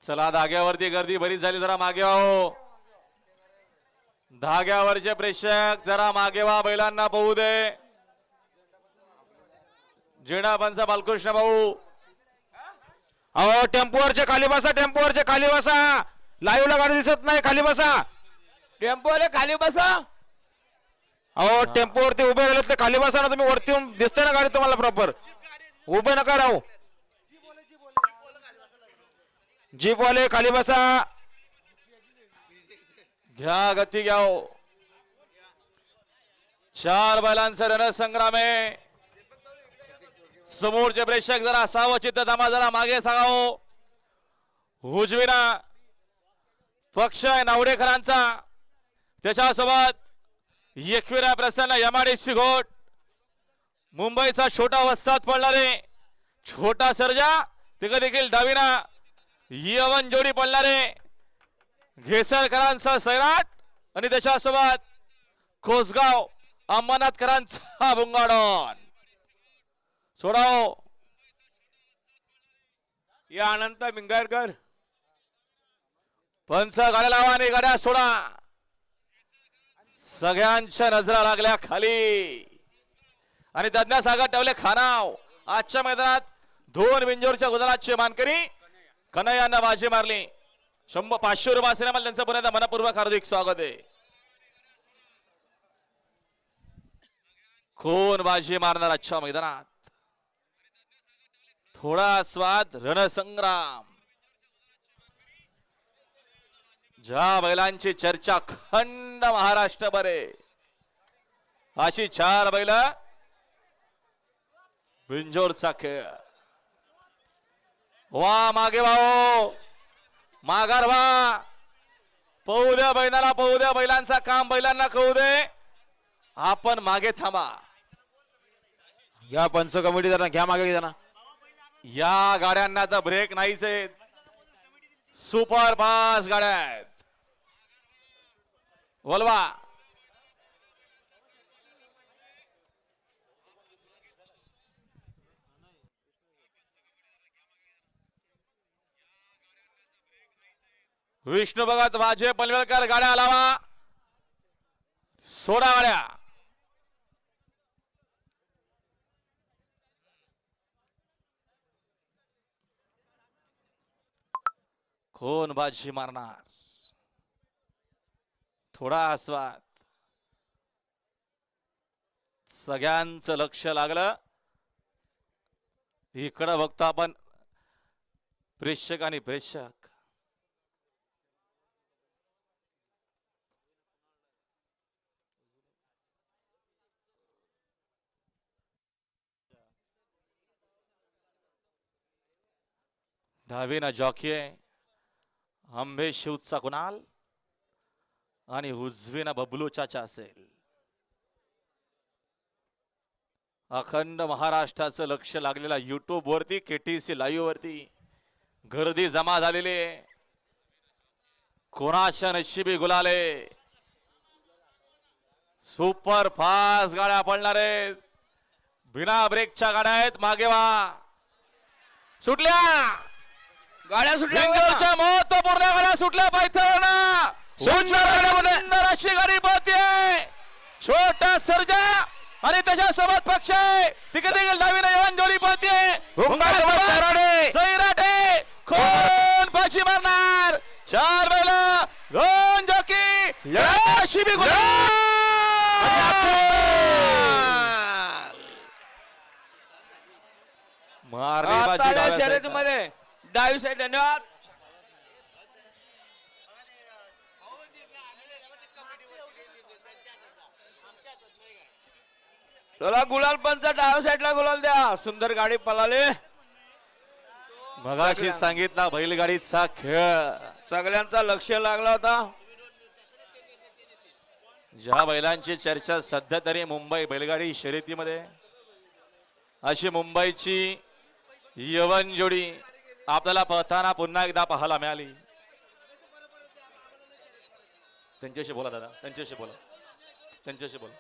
चला धाग्यावरती गर्दी बरीच झाली, जरा मागे व्हा. धाग्यावरचे प्रेक्षक जरा मागे व्हा, बैलांना पाहू दे. जिणापंचा बालकृष्ण भाऊ. अहो टेम्पोवरचे खाली बसा, टेम्पोवरचे खाली बसा. लाईव्ह ला गाडी दिसत नाही, खाली बसा. टेम्पोवाले खाली बसा. अहो टेम्पोवरती उभे राहिले ते खाली बसा ना तुम्ही. वरती दिसते ना गाडी तुम्हाला प्रॉपर. उभे नका राहू. जीप वाले खाली बसा. घ्या गती घ्या. चार बैलांचा रणसंग्राम आहे. समोरचे प्रेक्षक जरा सावचित्त थांबा, जरा मागे सांगावं. उजवीना पक्ष आहे नावडेकरांचा, त्याच्यासोबत एकविरा प्रसन्न यमाडेशी घोट. मुंबईचा छोटा वस्ताद पडणारे छोटा सर्जा, तिकडे देखील डावीना यवन जोडी पडणारे घेसरकरांचा सैराट आणि त्याच्यासोबत कोसगाव अंबरनाथकरांचा बुंगाडॉन. सोडाव या अनंत मिंगारकर. पंच गाड्या लावा आणि गाड्या सोडा. सगळ्यांच्या नजरा लागल्या खाली आणि तज्ञासागर ठेवले खानाव. आजच्या मैदानात 2 बिंजोरच्या गुलालाचे मानकरी कन्हैयांना बाजी मारली. 100-500 रुपये असेल मला त्यांचं पुन्हा मनपूर्वक हार्दिक स्वागत आहे. कोण बाजी मारणार आजच्या मैदानात? थोडा स्वाद रणसंग्राम. ज्या बैलांची चर्चा खंड महाराष्ट्रभर आहे अशी 4 बैल. बिंजोरचा खेळ. वा मागे वाहो, माघार वा. पाहू द्या बैलाला, पाहू द्या बैलांचा काम, बैलांना कळू दे. आपण मागे थांबा. या पंच कमिटी जरा घ्या मागे जरा. या गाड्यांना तर ब्रेक नाहीच आहेत. सुपर फास्ट गाड्या आहेत. बोलवा. विष्णू भगत वाजे पनवेलकर गाड्या लावा. सोडा गाड्या. कोण बाजी मारणार? थोडा आस्वाद. सगळ्यांचं लक्ष लागलं इकडं. बघतो आपण प्रेक्षक आणि प्रेक्षक. डावीना जॉकी आहे आंबे शिवचा कुणाल आणि उजवीना बबलू चाचा असेल. अखंड महाराष्ट्राचं लक्ष लागलेला युट्यूब वरती, केटीसी लाईव्ह वरती गर्दी जमा झालेली आहे. कोणाच्या नशिबी गुलाले. सुपर फास्ट गाड्या पडणार आहेत. बिना ब्रेकच्या गाड्या आहेत. मागे वा. सुटल्या गाड्या सुटल्या. महत्वपूर्ण गाड्या सुटल्या पायथ्यावरनं. सुंदर अशी गाडी पळते. छोटा सर्जा आणि त्याच्यासोबत पक्ष आहे. तिकडे देखील डावीने यवन जोडी पळते. सैराटे कोण बाजी मारणार? 4 बैल, 2 जॉकी, शिबी मारली बाजी शर्यतीमध्ये डावी साईड. धन्यवाद. चला गुलाल पंच डाव्या साईडला गुलाल द्या. सुंदर गाडी पळाली. मगाशी सांगितला बैलगाडीचा खेळ. सगळ्यांचा लक्ष लागला होता. ज्या बैलांची चर्चा सध्या तरी मुंबई बैलगाडी शर्यतीमध्ये, अशी मुंबईची यवन जोडी आपल्याला पळताना पुन्हा एकदा पाहायला मिळाली. त्यांच्याशी बोला दादा, त्यांच्याशी बोला, त्यांच्याशी बोला.